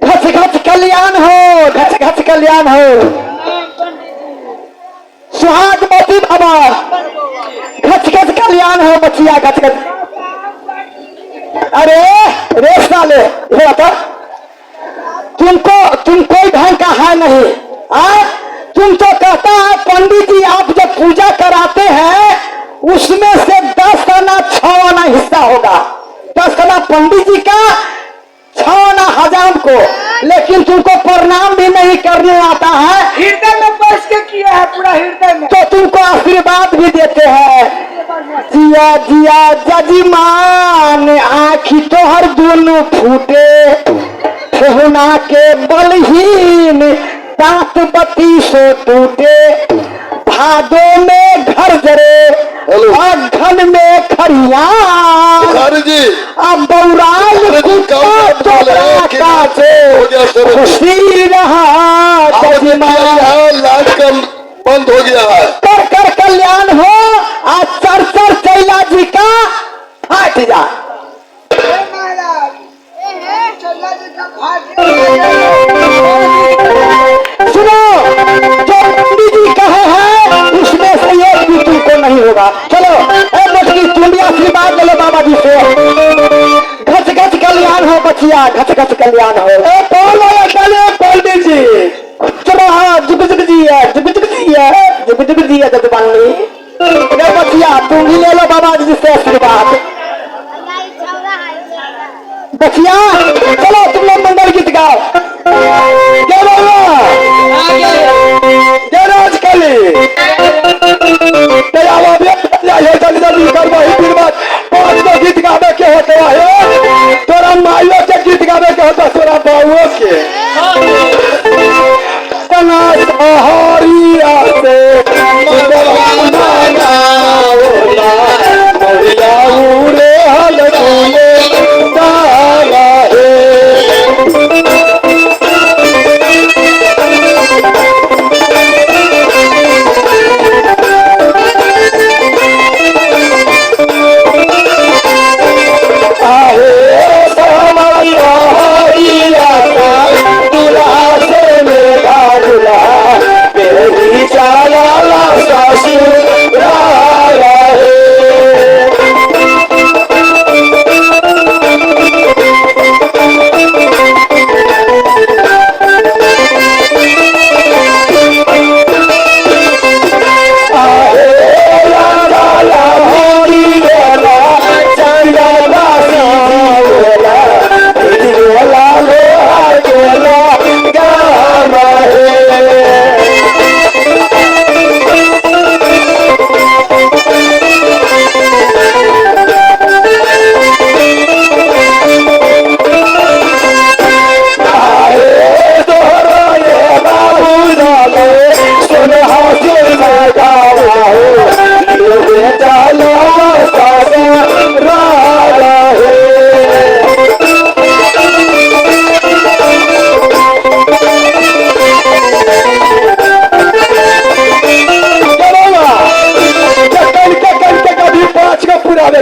घच घच कल्याण हो, घच घच कल्याण हो। सुहागवती बाबा घच घच कल्याण हो बचिया, घच घच। अरे रे साले, ये बता तुम कोई ढंग का है नहीं। तुम तो कहता है पंडित जी आप जब पूजा कराते हैं उसमें से 10 आना 6 आना हिस्सा होगा, 10 आना पंडित जी का, 6 आना हजाम को, लेकिन तुमको प्रणाम भी नहीं करने आता है। हृदय में बस के किया है, पूरा हृदय में। तो तुमको आशीर्वाद भी देते हैं। जिया जिया जजमान आखी तोहर दोनों फूटे, ठेहुना के बलहीन दांत बत्ती सो टूटे, भादों में घर जरे अघन में खरियान, अब बौराल खुशी रहा जजमान बंद हो गया है। कर कर कल्याण हो। आज चर चर चैला जी का हट जा। सुनो जो पंडित जी कहे हैं उसमें से एक भी तुमको नहीं होगा। चलो तुम भी आशीर्वाद ले लो बाबा जी से। घच घच कल्याण हो बचिया, घच घच कल्याण हो। पंडित जी चलो, हाँ जुग जुग जी है, जुग जुग जी है, जुग जुग जी है जजमानी। बचिया तुम भी ले लो बाबा जी से आशीर्वाद। बचिया चलो तुम लोग मंगल गीत गाओ। जय बाबा, जय राज काली, जल्दी जल्दी कर वही 5 गो गीत गावे के होते है। तोरा माइयो के गीत गावे के होता, तोरा बाबुओ के सहारिया से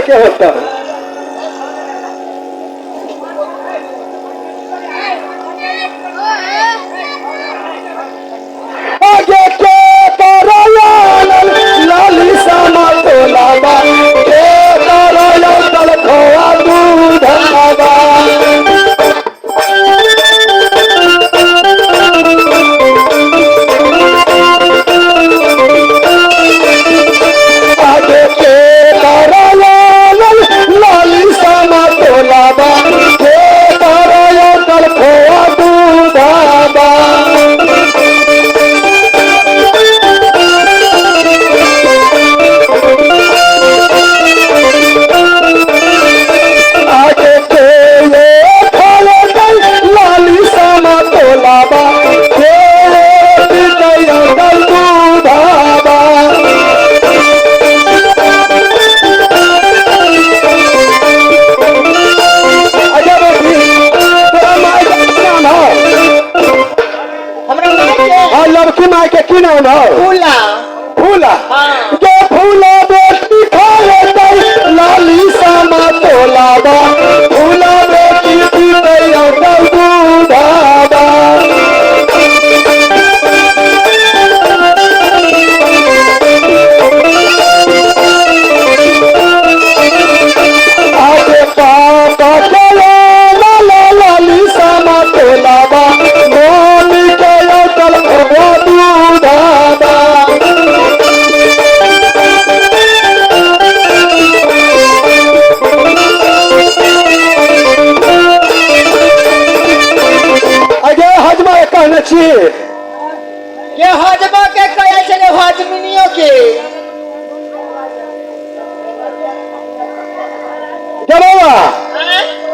के होता आगे के लाली सामा तोलाबा के तल खोआ दूध लाबा फूला फूला जो फूला बेटी खाए लाली सामा तोलाबा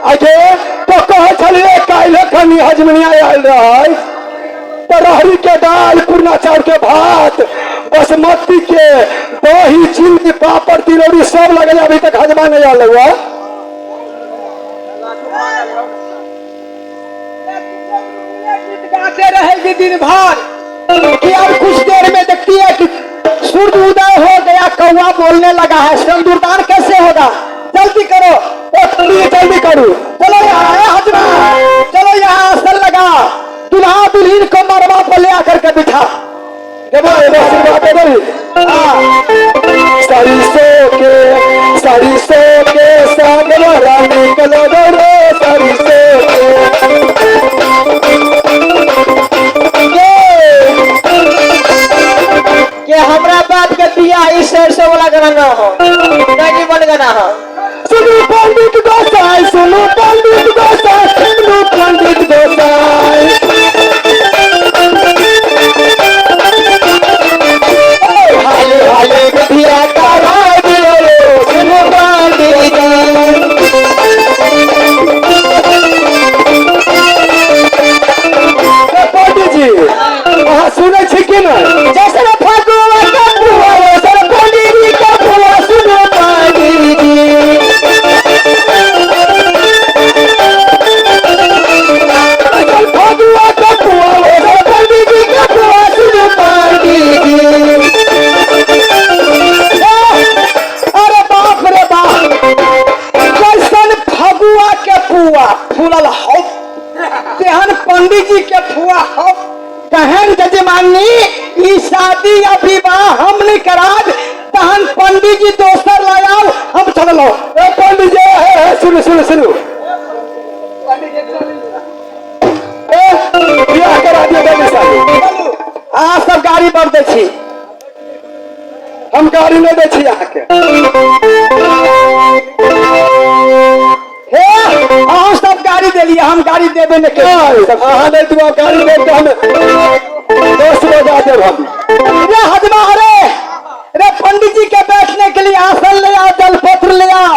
अगे तो कहे चलिए काले कनी हजमनिया आयल रहे तो रहरी के दाल पूर्णा चाउर के भात बासमती के दही चीनी पापड़ तिलौरी सब लगे अभी तक हजमा नहीं आल हुआ। गाते रहेगी दिन भर कि अब कुछ देर में देखती है कि सूर्य उदय हो गया, कौवा बोलने लगा है, सिंदूरदान कैसे होगा? जल्दी करो, जल्दी करो, चलो यहाँ है हजमा, चलो यहाँ आसन लगा, दुल्हा दुल्हन को मरवा पर ले आकर के बिठा सरिसो के साग वाला निकलो रे सरिसो कि हमरा बात के दिया इस सरसों वाला गाना ना हो, नहीं बन गाना हो। सुनो पंडित गोसाई, सुनो पंडित गोसाई, सुनो पंडित गोसाई, हाले हाले गधिया का भाई सुनो पंडित पंडित जी वहाँ सुने छी कि ना? जैसे फगुआ का फुआ वैसे पंडित जी का फुआ सुनो पंडित जी। फगुआ का फुआ वैसे पंडित जी का फुआ सुनो पंडित जी। अरे बाप रे बाप, कैसन फगुआ के फुआ फूलल हो, तेहन पंडित जी के फुआ हो। कहन जजमानी ई शादी या विवाह हम नहीं कराब, तहन पंडित जी दोसर लगाओ, हम चलो। पंडित जी सुनो सुनो सुनो, बियाह करा दियो, आ सब गाड़ी बढ़ दे छी, हम गाड़ी नहीं दे छी यहाँ के। अहाँ सब गाड़ी दे लिया, हम गाड़ी देवे नहीं के। अहाँ नहीं तुम गाड़ी दे तो हम 10 बजा देव हम। रे हजमा रे पंडित जी के बैठने के लिए आसन ले आओ, जलपत्र ले आओ,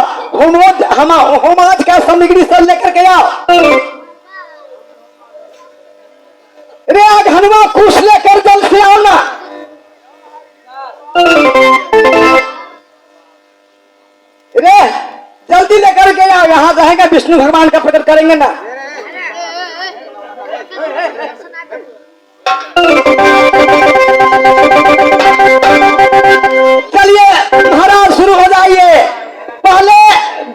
होमाज का सामग्री सब लेकर के आओ। रे अघनवा खुश लेकर जल से आओ ना। रे जल्दी लेकर के आओ, यहाँ रहेगा विष्णु भगवान का प्रकट करेंगे ना। चलिए महाराज शुरू हो जाइए। पहले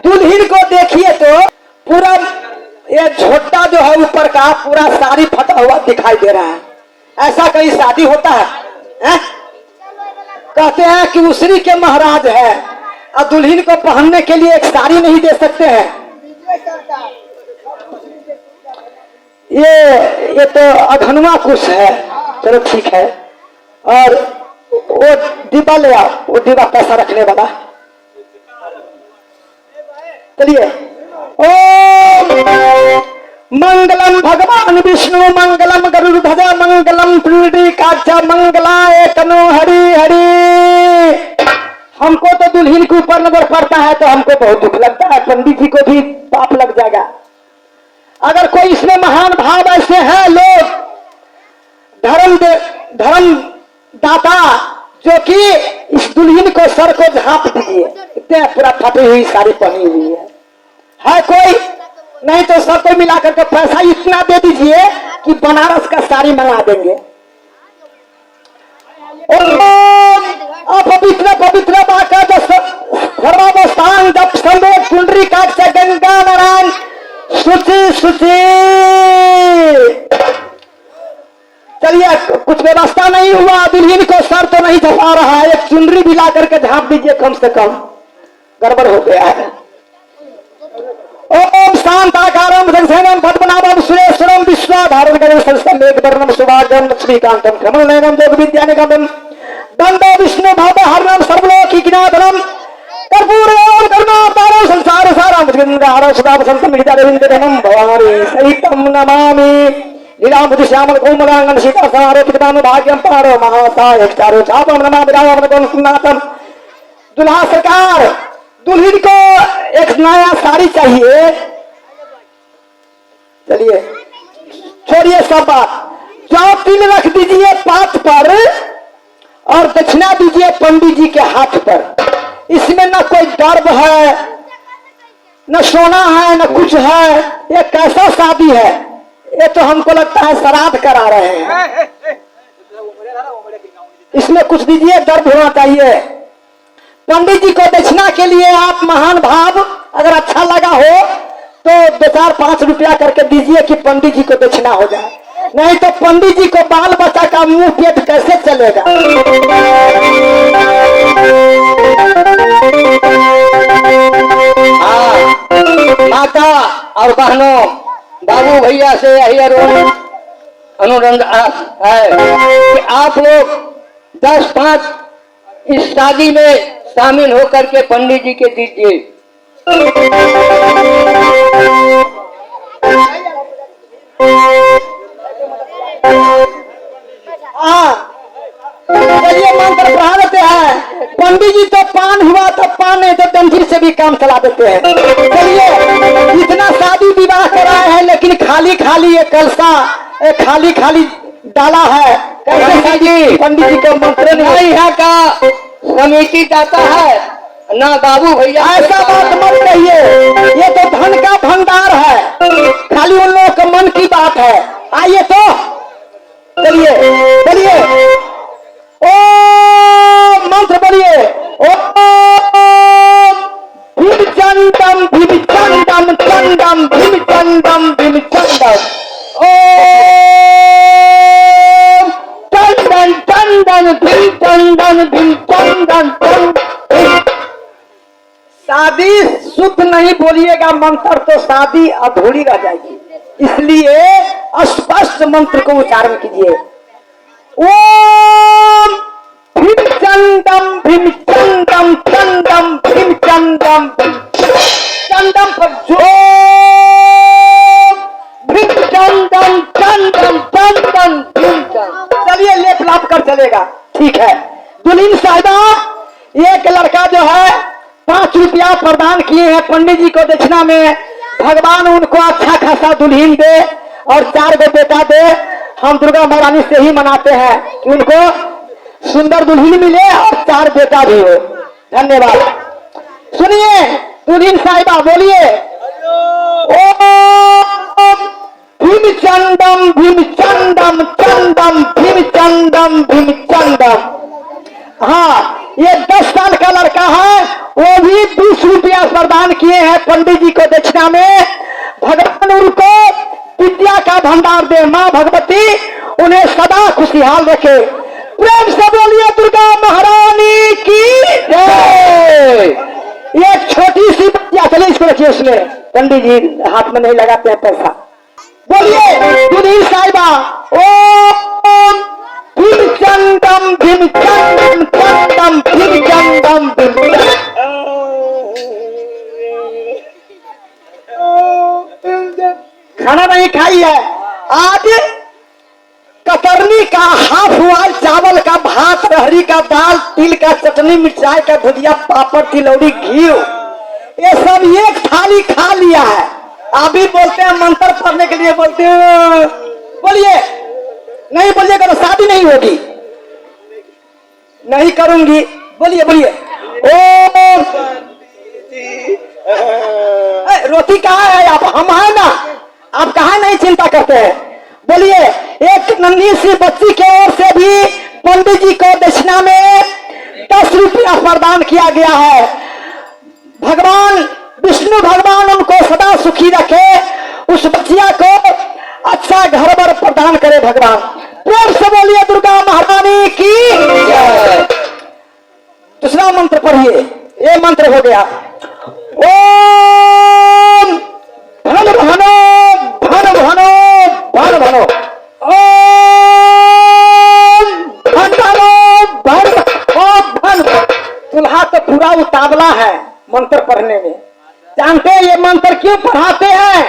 दुल्हन को देखिए तो पूरा ये झोटा जो है ऊपर का पूरा साड़ी फटा हुआ दिखाई दे रहा है। ऐसा कहीं शादी होता है? कहते हैं कि उसरी के महाराज है और दुल्हन को पहनने के लिए एक साड़ी नहीं दे सकते हैं। ये तो अघनवा कुश है, चलो ठीक है। और वो डिब्बा ले आओ, वो डिब्बा पैसा रखने वाला। चलिए, ओम मंगलम भगवान विष्णु मंगलम गरुड़ध्वज मंगलम पुंडरीकाक्ष मंगलाय तनो हरि हरि। हमको तो दुल्हन के ऊपर नजर पड़ता है तो हमको बहुत दुख लगता है, पंडित जी को भी पाप लग जाएगा। अगर कोई इसमें महान भाव ऐसे हैं लोग धर्म दाता जो कि इस दुल्हन को सर को झाँप दीजिए, इतने पूरा फटी हुई साड़ी पहनी हुई है कोई नहीं तो सबको मिला करके पैसा इतना दे दीजिए कि बनारस का साड़ी मंगा देंगे। पवित्र पवित्र बाका सर्वावस्थान जब संवेद कुंडरी काट से गंगा नारायण सुचि सुचि। चलिए कुछ व्यवस्था नहीं हुआ, दुल्हन को सर तो नहीं झपा रहा है, एक चुनरी भी ला करके झाँप दीजिए, कम से कम गड़बड़ हो गया है। ओम शांताकारं जगसेनं पद्मनाभं सुरेश्वरं विश्वाधारं गणेशं मेघवर्णं शुभांगं लक्ष्मीकान्तं कमलनयनं योगविद्यानिगमनं दंडो विष्णु भवहरणं सर्वलोकैकनाथनं कर्पूरं करुणावतारं संसारसारं गंगाधरं सदावसन्तं हृदयरविन्दनं भवानी सहितं नमामि। नीलाम्बुज श्यामल कोमलांगन सीता सारोपितवानु भाग्यं पारो महासाय चारो चापं नमामि रामवनं सुनातं। दुल्हा सरकार, दुल्हन को एक नया साड़ी चाहिए, चलिए छोड़िए सब बात। जाओ तिल रख दीजिए पात पर और दक्षिणा दीजिए पंडित जी के हाथ पर। इसमें न कोई गर्व है, न सोना है, न कुछ है। ये कैसा शादी है? ये तो हमको लगता है श्राद्ध करा रहे हैं। इसमें कुछ दीजिए, गर्व होना चाहिए। पंडित जी को दक्षिणा के लिए आप महान भाव, अगर अच्छा लगा हो तो 2-4-5 रुपया करके दीजिए कि पंडित जी को दक्षिणा हो जाए। नहीं तो पंडित जी को बाल बच्चा का मुंह पेट कैसे चलेगा? हाँ, माता और बहनों, बाबू भैया से यही अनुरोध है कि आप लोग 10-5 इस शादी में शामिल होकर के पंडित जी के दीजिए। चलिए मंत्र पढ़ा देते हैं। पंडित जी तो पान हुआ तो पान, नहीं तो डंडी से भी काम चला देते हैं। चलिए, इतना शादी विवाह कराए हैं लेकिन खाली खाली ये कलसा खाली खाली डाला है। कैसे शादी? पंडित जी का मंत्र नहीं है का समिति जाता है ना बाबू भैया। ऐसा बात मत कहिए, ये तो धन का भंडार है, खाली उन लोगों के मन की बात है। आइए तो चलिए बोलिए, ओ मंत्र बोलिए, ओ भीम चंदम भीम चंदम चंदम भीम चंदम भीम चंदम, ओ चंदन चंदन भीम चंदन भीम चंदन चंदन। शादी शुद्ध नहीं बोलिएगा मंत्र तो शादी अधूरी रह जाएगी, इसलिए स्पष्ट मंत्र को उच्चारण कीजिए। ओम भीम चंदम भीम चंदम चंदम भीम चंदम चंदम पर जो भीम चंदम चंदम चंदन भीम चंदन। चलिए लेप लाप कर चलेगा, ठीक है। दुल्हन साहिबा, एक लड़का जो है 5 रुपया प्रदान किए हैं पंडित जी को दक्षिणा में। भगवान उनको अच्छा खासा दुल्हन दे और 4 गो बेटा दे। हम दुर्गा महारानी से ही मनाते हैं कि उनको सुंदर दुल्हन मिले और 4 बेटा भी हो। धन्यवाद। सुनिए दुल्हन साहिबा बोलिए, ओम भीम चंदम भीम चंदम चंदम भीम चंदम भीम चंदम। हाँ, ये 10 साल का लड़का है, वो भी 20 रुपया प्रदान किए हैं पंडित जी को दक्षिणा में। भगवान उनको विद्या का भंडार दे, माँ भगवती उन्हें सदा खुशहाल रखे। प्रेम से बोलिए दुर्गा महारानी की जय। ये छोटी सी बच्चिया, चलिए इसको रखिए, उसमें पंडित जी हाथ में नहीं लगाते हैं पैसा। बोलिए दुल्हन साहिबा, ओम भीम चंदम भीम चंदम चंदम भीम चंदम भीम। खाना नहीं खाई है आज? कतरनी का हाफ हुआ, चावल का भात, रहरी का दाल, तिल का चटनी, मिर्चाई का भुजिया, पापड़, तिलौड़ी, घी, ये सब एक थाली खा लिया है। अभी बोलते हैं मंत्र पढ़ने के लिए, बोलते हैं बोलिए, नहीं बोलिएगा तो शादी नहीं होगी। नहीं करूंगी, बोलिए बोलिए। ओ रोटी कहाँ है? आप हम है ना, आप कहाँ नहीं चिंता करते हैं? बोलिए। एक नन्ही सी बच्ची की ओर से भी पंडित जी को दक्षिणा में 10 रुपया प्रदान किया गया है। भगवान विष्णु भगवान उनको सदा सुखी रखे, उस बच्चिया को अच्छा घर बर प्रदान करे भगवान। प्रेम से बोलिए दुर्गा महारानी की जय। दूसरा मंत्र पढ़िए, ये मंत्र हो गया। ओम धन भनो धन भनो धन भनो, ओम धन भनो धन धन। दुल्हा तो पूरा उतावला है मंत्र पढ़ने में। जानते हैं ये मंत्र क्यों पढ़ाते हैं?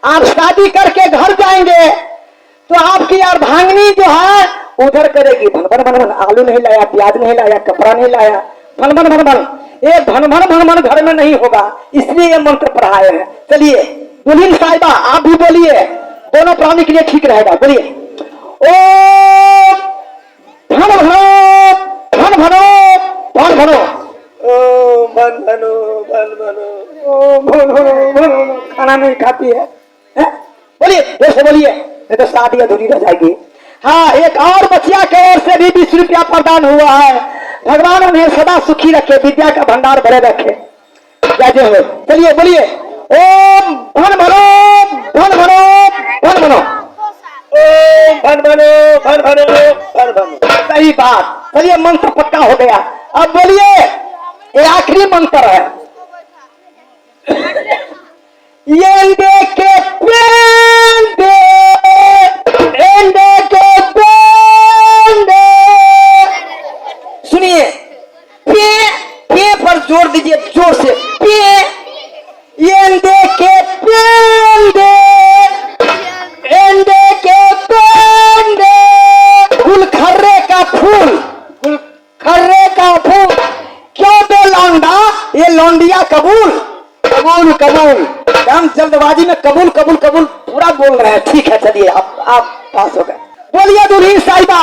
आप शादी करके घर जाएंगे तो आपकी अर्धांगिनी जो है उधर करेगी भन भन भन भन। आलू नहीं लाया, प्याज नहीं लाया, कपड़ा नहीं लाया, भन भन भन भन। ये भन भन भन भन घर में नहीं होगा, इसलिए ये मंत्र पढ़ाए हैं। चलिए दुल्हन साहिबा आप भी बोलिए, दोनों प्राणी के लिए ठीक रहेगा। बोलिए ओम धन भनो धन भनो धन भनो। ओ भन भनो भन भनो। ओम भनो भनो भनो। खाना नहीं खाती है, हैं? बोलिए फिर से बोलिए, नहीं तो शादी अधूरी रह जाएगी। हाँ, एक और बचिया के ओर से भी 20 रुपया प्रदान हुआ है। भगवान उन्हें सदा सुखी रखे, विद्या का भंडार भरे रखे। जय जय हो। चलिए बोलिए ओम धन भनो धन भनो धन भनो। ओ भन भनो भन भनो भन भनो। सही बात। चलिए मंत्र पक्का हो गया। अब बोलिए ये आखिरी मंत्र है। एंडे के पेंडे एंडे के पेंडे। सुनिए, पे पर जोर दीजिए जोर से। पे एंडे के पेंडे एंडे के पेंडे। गुलखर्रे का फूल गुलखर्रे का फूल। क्यों बे लौंडा, ये लौंडिया कबूल कबूल कबूल। हम जल्दबाजी में कबूल कबूल कबूल पूरा बोल रहे हैं। ठीक है, चलिए आप पास हो गए। बोलिए दुल्ही साहिबा,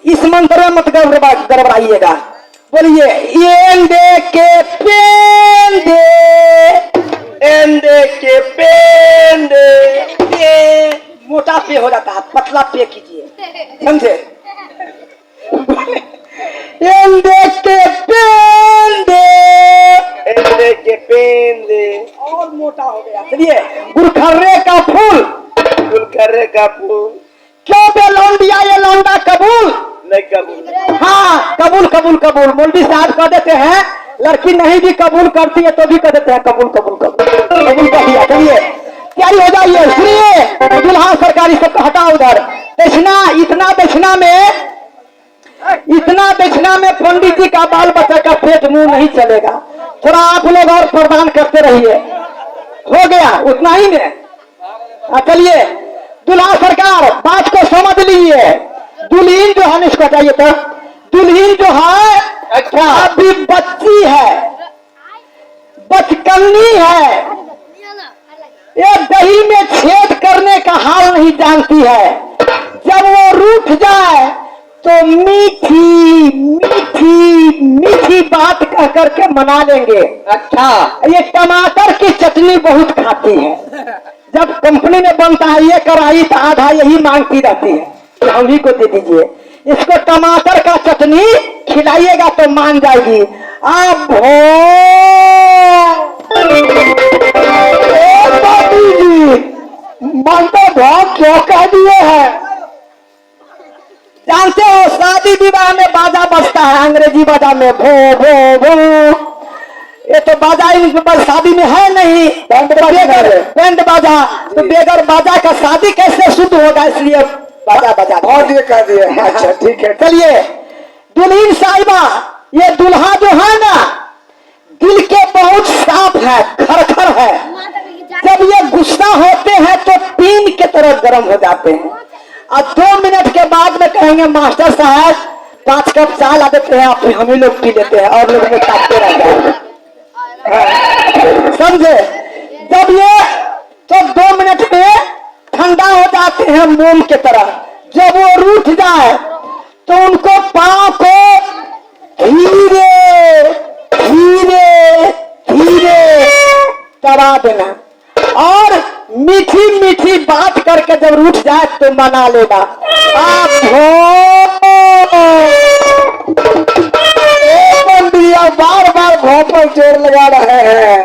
इस मंत्र में मत गड़बड़ाइएगा। बोलिए एंडे के पेंडे एंडे के पेंडे। पे मोटा पे हो जाता है, पतला पे कीजिए, समझे? एंडे के पेंडे एंडे के पेंडे। और मोटा हो गया। चलिए गुलखर्रे का फूल गुलखर्रे का फूल। क्यों बे लौंडिया, ये लौंडा कबूल नहीं कबूल। हाँ कबूल कबूल कबूल। मौलवी साहब कह देते हैं, लड़की नहीं भी कबूल करती है तो भी कह देते हैं कबूल कबूल कबूल कबूल कर दिया। चलिए तैयारी हो जाइए। सुनिए दुल्हा सरकारी सब हटाओ उधर। दक्षिणा, इतना दक्षिणा में पंडित जी का बाल बच्चा का पेट मुंह नहीं चलेगा। थोड़ा आप लोग और प्रदान करते रहिए। हो गया उतना ही में। चलिए दुल्हा सरकार बात को समझ लीजिए। दुल्हीन जो है, इसको हटाइए तो। दुल्हीन जो है अच्छा अभी बच्ची है, बचकन्नी है। ये दही में छेद करने का हाल नहीं जानती है। जब वो रूठ जाए तो मीठी मीठी मीठी बात कह करके मना लेंगे। अच्छा। ये टमाटर की चटनी बहुत खाती है। जब कंपनी में बनता है ये कढ़ाई तो आधा यही मांगती रहती है कि हम ही को दे दीजिए। इसको टमाटर का चटनी खिलाइएगा तो मान जाएगी। आप मानता भाव क्यों कह दिए हैं? जानते हो शादी विवाह में बाजा बजता है, अंग्रेजी बाजा में भो भो भो। ये तो बाजा शादी में है नहीं, बैंड बाजा। तो बेगर बाजा का शादी कैसे शुद्ध होगा, इसलिए बाजा बजा और ये कह दिए। अच्छा ठीक है। चलिए दुल्हीन साहिबा, ये दुल्हा जो है ना दिल के बहुत साफ है, खरखर है। जब ये गुस्सा होते हैं तो पीन के तरह गर्म हो जाते हैं। और 2 मिनट के बाद में कहेंगे मास्टर साहब 5 कप चाय ला देते हैं, आप हम ही लोग पी लेते हैं और लोग ताकते रह जाएंगे। समझे? जब ये तो 2 मिनट में ठंडा हो जाते हैं मोम के तरह। जब वो रूठ जाए तो उनको पांव को धीरे धीरे धीरे दबा देना और मीठी मीठी बात करके जब रूठ जाए तो मना लेना। आप बार बार भों पर जोर लगा रहे हैं।